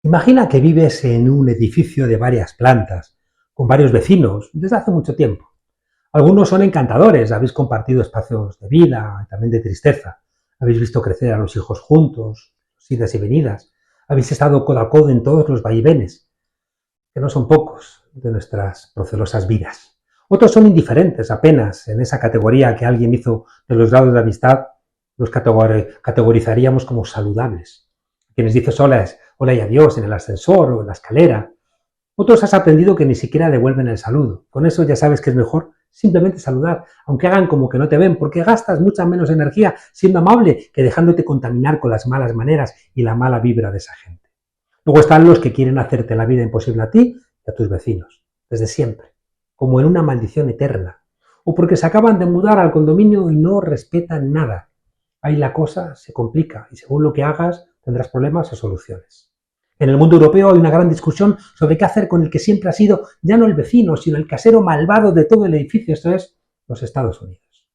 Imagina que vives en un edificio de varias plantas, con varios vecinos, desde hace mucho tiempo. Algunos son encantadores, habéis compartido espacios de vida y también de tristeza, habéis visto crecer a los hijos juntos, idas y venidas, habéis estado codo a codo en todos los vaivenes, que no son pocos, de nuestras procelosas vidas. Otros son indiferentes, apenas en esa categoría que alguien hizo de los grados de amistad, los categorizaríamos como saludables. Quienes dices hola y adiós en el ascensor o en la escalera. Otros has aprendido que ni siquiera devuelven el saludo. Con eso ya sabes que es mejor simplemente saludar, aunque hagan como que no te ven, porque gastas mucha menos energía siendo amable que dejándote contaminar con las malas maneras y la mala vibra de esa gente. Luego están los que quieren hacerte la vida imposible a ti y a tus vecinos, desde siempre, como en una maldición eterna, o porque se acaban de mudar al condominio y no respetan nada. Ahí la cosa se complica y según lo que hagas tendrás problemas o soluciones. En el mundo europeo hay una gran discusión sobre qué hacer con el que siempre ha sido ya no el vecino, sino el casero malvado de todo el edificio, esto es, los Estados Unidos.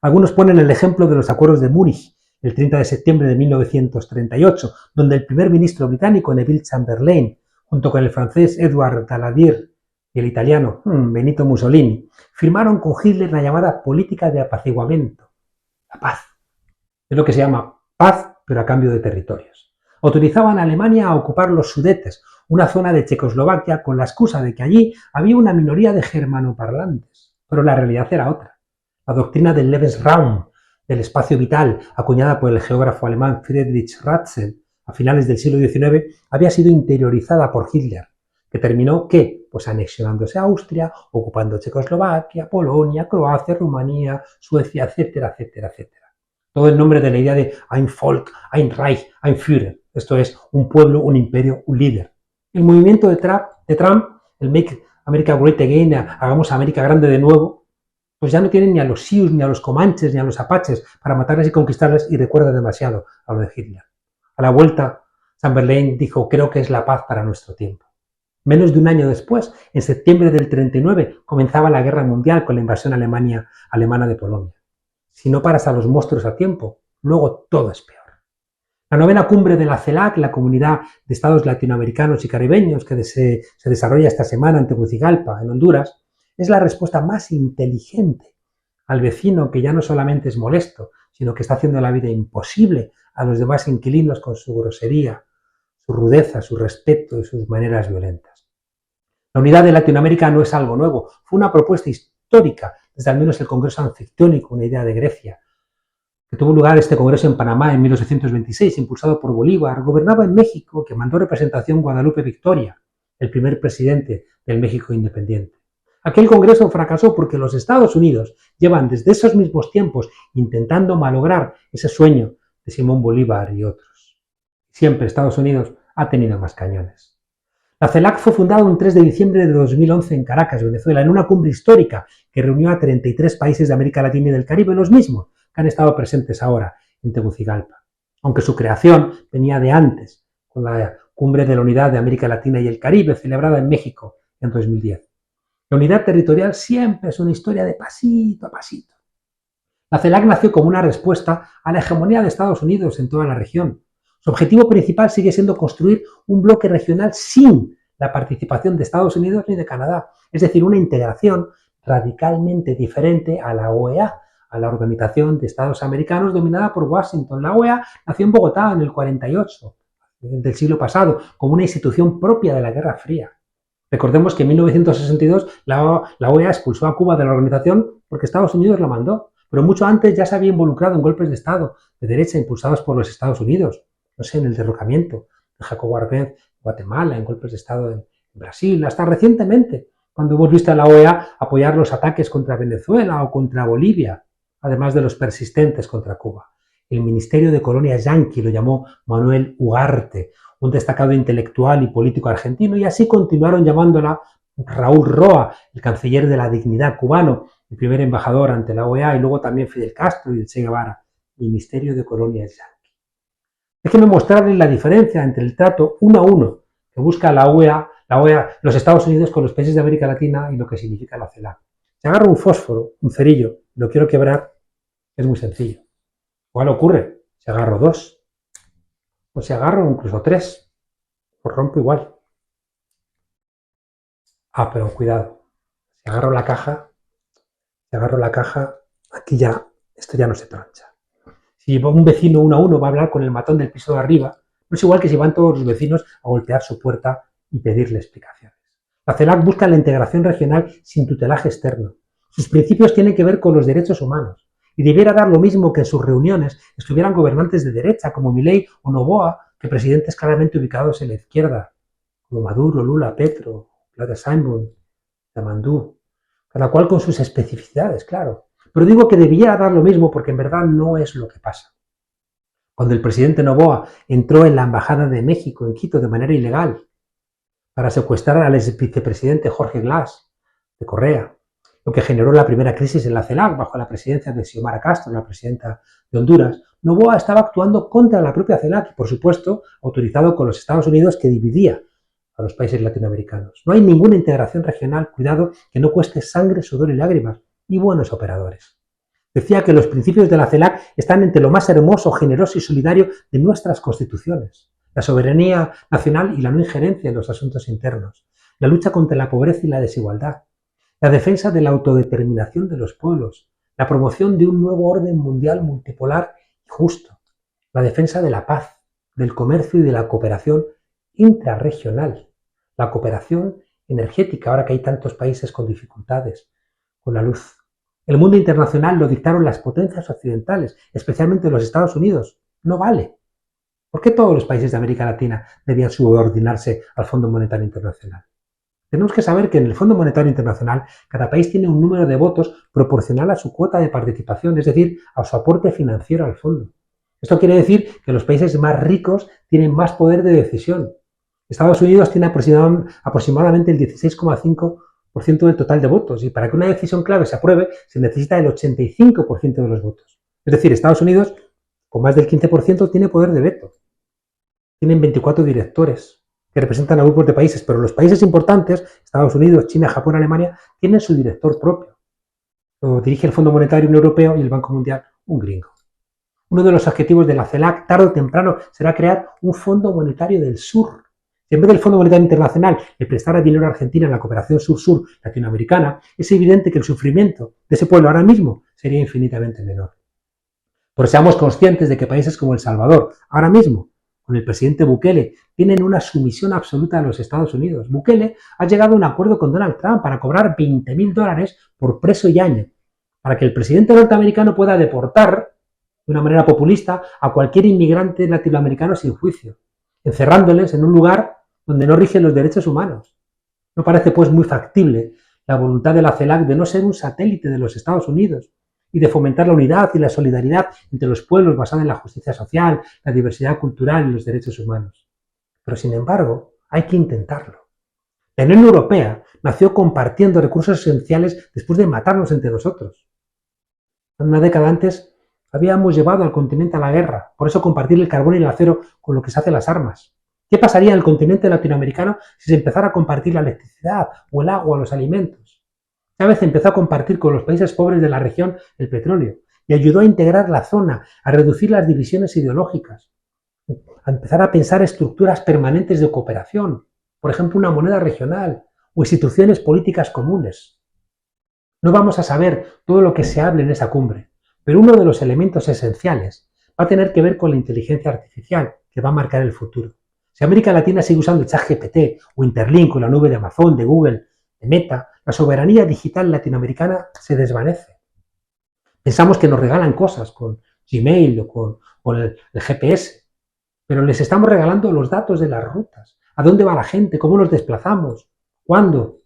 Algunos ponen el ejemplo de los acuerdos de Múnich, el 30 de septiembre de 1938, donde el primer ministro británico Neville Chamberlain, junto con el francés Edouard Daladier y el italiano Benito Mussolini, firmaron con Hitler la llamada política de apaciguamiento, la paz. Es lo que se llama paz, pero a cambio de territorios. Autorizaban a Alemania a ocupar los Sudetes, una zona de Checoslovaquia, con la excusa de que allí había una minoría de germanoparlantes. Pero la realidad era otra. La doctrina del Lebensraum, del espacio vital, acuñada por el geógrafo alemán Friedrich Ratzel a finales del siglo XIX, había sido interiorizada por Hitler, que terminó, ¿qué? Pues anexionándose a Austria, ocupando Checoslovaquia, Polonia, Croacia, Rumanía, Suecia, etcétera, etcétera, etcétera. Todo en nombre de la idea de Ein Volk, ein Reich, ein Führer. Esto es, un pueblo, un imperio, un líder. El movimiento de Trump, el Make America Great Again, hagamos América grande de nuevo, pues ya no tienen ni a los Sioux, ni a los Comanches, ni a los Apaches para matarles y conquistarles y recuerda demasiado a lo de Hitler. A la vuelta, Chamberlain dijo, creo que es la paz para nuestro tiempo. Menos de un año después, en septiembre del 39, comenzaba la guerra mundial con la invasión alemana de Polonia. Si no paras a los monstruos a tiempo, luego todo es peor. La novena cumbre de la CELAC, la Comunidad de Estados Latinoamericanos y Caribeños, que se desarrolla esta semana en Tegucigalpa, en Honduras, es la respuesta más inteligente al vecino que ya no solamente es molesto, sino que está haciendo la vida imposible a los demás inquilinos con su grosería, su rudeza, su respeto y sus maneras violentas. La unidad de Latinoamérica no es algo nuevo, fue una propuesta histórica desde al menos el Congreso Anfictiónico, una idea de Grecia, que tuvo lugar este congreso en Panamá en 1826, impulsado por Bolívar, gobernaba en México, que mandó representación Guadalupe Victoria, el primer presidente del México independiente. Aquel congreso fracasó porque los Estados Unidos llevan desde esos mismos tiempos intentando malograr ese sueño de Simón Bolívar y otros. Siempre Estados Unidos ha tenido más cañones. La CELAC fue fundada un 3 de diciembre de 2011 en Caracas, Venezuela, en una cumbre histórica que reunió a 33 países de América Latina y del Caribe, los mismos que han estado presentes ahora en Tegucigalpa. Aunque su creación venía de antes, con la Cumbre de la Unidad de América Latina y el Caribe, celebrada en México en 2010. La unidad territorial siempre es una historia de pasito a pasito. La CELAC nació como una respuesta a la hegemonía de Estados Unidos en toda la región. Su objetivo principal sigue siendo construir un bloque regional sin la participación de Estados Unidos ni de Canadá, es decir, una integración radicalmente diferente a la OEA, a la Organización de Estados Americanos dominada por Washington. La OEA nació en Bogotá en el 48 del siglo pasado, como una institución propia de la Guerra Fría. Recordemos que en 1962 la OEA expulsó a Cuba de la organización porque Estados Unidos lo mandó, pero mucho antes ya se había involucrado en golpes de Estado de derecha impulsados por los Estados Unidos, no sé, en el derrocamiento de Jacobo Arbenz en Guatemala, en golpes de Estado en Brasil, hasta recientemente, cuando hemos visto a la OEA apoyar los ataques contra Venezuela o contra Bolivia, además de los persistentes contra Cuba. El Ministerio de Colonias yanqui lo llamó Manuel Ugarte, un destacado intelectual y político argentino, y así continuaron llamándola Raúl Roa, el canciller de la dignidad cubano, el primer embajador ante la OEA, y luego también Fidel Castro y el Che Guevara, Ministerio de Colonias yanqui. Déjenme mostrarles la diferencia entre el trato uno a uno que busca la OEA, los Estados Unidos con los países de América Latina y lo que significa la CELAC. Si agarro un fósforo, un cerillo, lo quiero quebrar, es muy sencillo. Igual ocurre si agarro 2, o si agarro incluso 3. Lo rompo igual. Ah, pero cuidado. Si agarro la caja, si agarro la caja, aquí ya, esto ya no se plancha. Si va un vecino uno a uno va a hablar con el matón del piso de arriba, no es igual que si van todos los vecinos a golpear su puerta y pedirle explicaciones. La CELAC busca la integración regional sin tutelaje externo. Sus principios tienen que ver con los derechos humanos y debiera dar lo mismo que en sus reuniones estuvieran gobernantes de derecha como Milei o Noboa que presidentes claramente ubicados en la izquierda, como Maduro, Lula, Petro, Claudia Sheinbaum, Yamandú, cada cual con sus especificidades, claro. Pero digo que debiera dar lo mismo porque en verdad no es lo que pasa. Cuando el presidente Noboa entró en la Embajada de México en Quito de manera ilegal para secuestrar al ex vicepresidente Jorge Glass de Correa, lo que generó la primera crisis en la CELAC bajo la presidencia de Xiomara Castro, la presidenta de Honduras, Noboa estaba actuando contra la propia CELAC y, por supuesto, autorizado con los Estados Unidos que dividía a los países latinoamericanos. No hay ninguna integración regional, cuidado, que no cueste sangre, sudor y lágrimas, y buenos operadores. Decía que los principios de la CELAC están entre lo más hermoso, generoso y solidario de nuestras constituciones. La soberanía nacional y la no injerencia en los asuntos internos. La lucha contra la pobreza y la desigualdad. La defensa de la autodeterminación de los pueblos. La promoción de un nuevo orden mundial multipolar y justo. La defensa de la paz, del comercio y de la cooperación intrarregional. La cooperación energética, ahora que hay tantos países con dificultades con la luz. El mundo internacional lo dictaron las potencias occidentales, especialmente los Estados Unidos. No vale. ¿Por qué todos los países de América Latina debían subordinarse al Fondo Monetario Internacional? Tenemos que saber que en el Fondo Monetario Internacional cada país tiene un número de votos proporcional a su cuota de participación, es decir, a su aporte financiero al fondo. Esto quiere decir que los países más ricos tienen más poder de decisión. Estados Unidos tiene aproximadamente el 16,5% del total de votos y para que una decisión clave se apruebe se necesita el 85% de los votos. Es decir, Estados Unidos, con más del 15%, tiene poder de veto. Tienen 24 directores que representan a grupos de países, pero los países importantes, Estados Unidos, China, Japón, Alemania, tienen su director propio. Lo dirige el Fondo Monetario Europeo y el Banco Mundial, un gringo. Uno de los objetivos de la CELAC, tarde o temprano, será crear un Fondo Monetario del Sur. Si en vez del Fondo Monetario Internacional le prestara dinero a Argentina en la cooperación sur-sur latinoamericana, es evidente que el sufrimiento de ese pueblo ahora mismo sería infinitamente menor. Pero seamos conscientes de que países como El Salvador, ahora mismo, con el presidente Bukele, tienen una sumisión absoluta a los Estados Unidos. Bukele ha llegado a un acuerdo con Donald Trump para cobrar $20.000 por preso y año, para que el presidente norteamericano pueda deportar de una manera populista a cualquier inmigrante latinoamericano sin juicio, encerrándoles en un lugar donde no rigen los derechos humanos. No parece pues muy factible la voluntad de la CELAC de no ser un satélite de los Estados Unidos y de fomentar la unidad y la solidaridad entre los pueblos basada en la justicia social, la diversidad cultural y los derechos humanos. Pero sin embargo, hay que intentarlo. La Unión Europea nació compartiendo recursos esenciales después de matarnos entre nosotros. Una década antes habíamos llevado al continente a la guerra, por eso compartir el carbón y el acero con lo que se hace las armas. ¿Qué pasaría en el continente latinoamericano si se empezara a compartir la electricidad o el agua o los alimentos? Chávez empezó a compartir con los países pobres de la región el petróleo y ayudó a integrar la zona, a reducir las divisiones ideológicas, a empezar a pensar estructuras permanentes de cooperación, por ejemplo, una moneda regional o instituciones políticas comunes. No vamos a saber todo lo que se hable en esa cumbre, pero uno de los elementos esenciales va a tener que ver con la inteligencia artificial, que va a marcar el futuro. Si América Latina sigue usando ChatGPT o Interlink o la nube de Amazon, de Google, de Meta, la soberanía digital latinoamericana se desvanece. Pensamos que nos regalan cosas con Gmail o con el GPS, pero les estamos regalando los datos de las rutas, a dónde va la gente, cómo nos desplazamos, cuándo.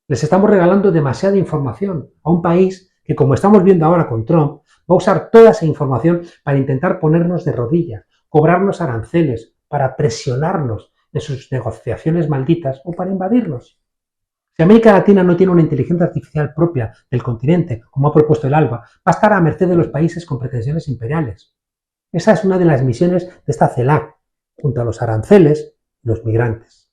Les estamos regalando demasiada información a un país que, como estamos viendo ahora con Trump, va a usar toda esa información para intentar ponernos de rodillas, cobrarnos aranceles, para presionarnos en sus negociaciones malditas o para invadirnos. Si América Latina no tiene una inteligencia artificial propia del continente, como ha propuesto el ALBA, va a estar a merced de los países con pretensiones imperiales. Esa es una de las misiones de esta CELAC, junto a los aranceles y los migrantes.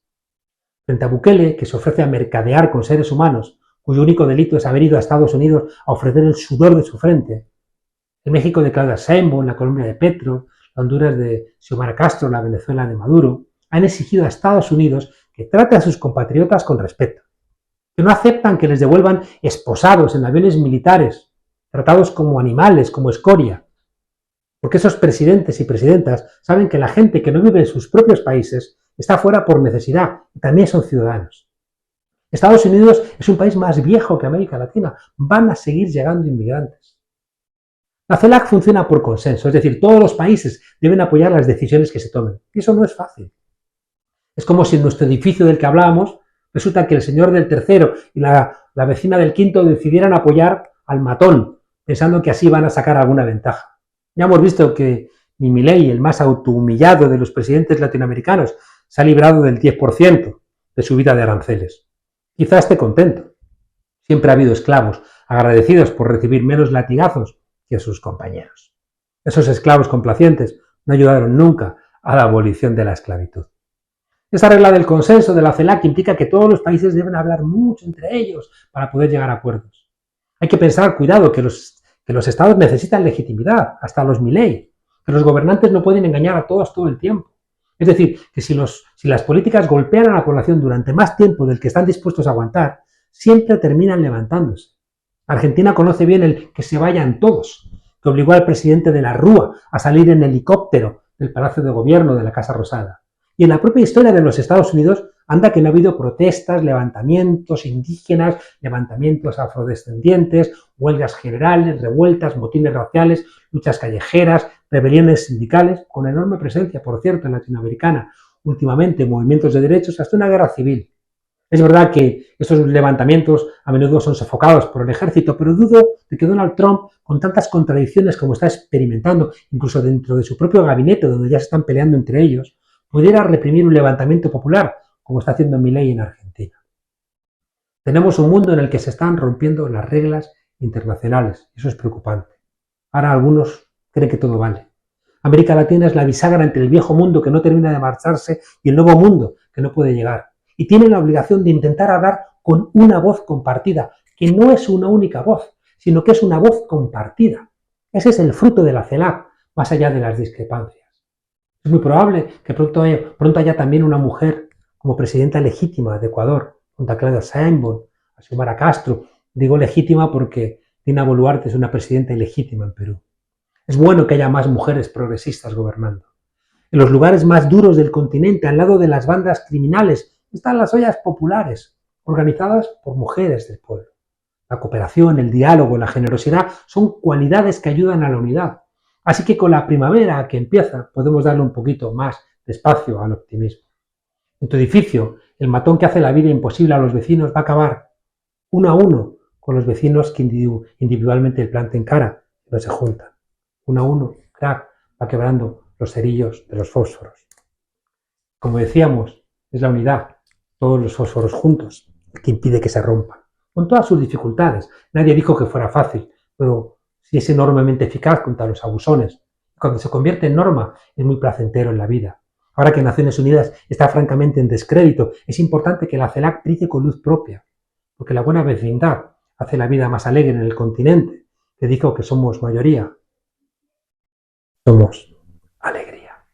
Frente a Bukele, que se ofrece a mercadear con seres humanos, cuyo único delito es haber ido a Estados Unidos a ofrecer el sudor de su frente, el México de Claudia Sheinbaum, la Colombia de Petro, la Honduras de Xiomara Castro, la Venezuela de Maduro, han exigido a Estados Unidos que trate a sus compatriotas con respeto, que no aceptan que les devuelvan esposados en aviones militares, tratados como animales, como escoria, porque esos presidentes y presidentas saben que la gente que no vive en sus propios países está fuera por necesidad y también son ciudadanos. Estados Unidos es un país más viejo que América Latina, van a seguir llegando inmigrantes. La CELAC funciona por consenso, es decir, todos los países deben apoyar las decisiones que se tomen, y eso no es fácil. Es como si en nuestro edificio del que hablábamos resulta que el señor del tercero y la vecina del quinto decidieran apoyar al matón, pensando que así van a sacar alguna ventaja. Ya hemos visto que ni Milei, el más autohumillado de los presidentes latinoamericanos, se ha librado del 10% de subida de aranceles. Quizá esté contento. Siempre ha habido esclavos agradecidos por recibir menos latigazos que sus compañeros. Esos esclavos complacientes no ayudaron nunca a la abolición de la esclavitud. Esta regla del consenso de la CELAC implica que todos los países deben hablar mucho entre ellos para poder llegar a acuerdos. Hay que pensar, cuidado, que los estados necesitan legitimidad, hasta los Milei, que los gobernantes no pueden engañar a todos todo el tiempo. Es decir, que si las políticas golpean a la población durante más tiempo del que están dispuestos a aguantar, siempre terminan levantándose. Argentina conoce bien el que se vayan todos, que obligó al presidente de la Rúa a salir en helicóptero del Palacio de Gobierno de la Casa Rosada. Y en la propia historia de los Estados Unidos anda que no ha habido protestas, levantamientos indígenas, levantamientos afrodescendientes, huelgas generales, revueltas, motines raciales, luchas callejeras, rebeliones sindicales, con enorme presencia, por cierto, en latinoamericana, últimamente movimientos de derechos, hasta una guerra civil. Es verdad que estos levantamientos a menudo son sofocados por el ejército, pero dudo de que Donald Trump, con tantas contradicciones como está experimentando, incluso dentro de su propio gabinete, donde ya se están peleando entre ellos, pudiera reprimir un levantamiento popular, como está haciendo Milei en Argentina. Tenemos un mundo en el que se están rompiendo las reglas internacionales, y eso es preocupante. Ahora algunos creen que todo vale. América Latina es la bisagra entre el viejo mundo que no termina de marcharse y el nuevo mundo que no puede llegar. Y tiene la obligación de intentar hablar con una voz compartida, que no es una única voz, sino que es una voz compartida. Ese es el fruto de la CELAC, más allá de las discrepancias. Es muy probable que pronto haya también una mujer como presidenta legítima de Ecuador, junto a Claudia Sheinbaum, a Xiomara Castro. Digo legítima porque Dina Boluarte es una presidenta ilegítima en Perú. Es bueno que haya más mujeres progresistas gobernando. En los lugares más duros del continente, al lado de las bandas criminales, están las ollas populares, organizadas por mujeres del pueblo. La cooperación, el diálogo, la generosidad son cualidades que ayudan a la unidad. Así que con la primavera que empieza podemos darle un poquito más de espacio al optimismo. En tu edificio, el matón que hace la vida imposible a los vecinos va a acabar uno a uno con los vecinos que individualmente el planten cara, que no se juntan. Uno a uno, crack, va quebrando los cerillos de los fósforos. Como decíamos, es la unidad, todos los fósforos juntos, el que impide que se rompan. Con todas sus dificultades. Nadie dijo que fuera fácil, pero sí es enormemente eficaz contra los abusones. Cuando se convierte en norma, es muy placentero en la vida. Ahora que Naciones Unidas está francamente en descrédito, es importante que la CELAC brille con luz propia, porque la buena vecindad hace la vida más alegre en el continente. Te digo que somos mayoría. Somos alegría.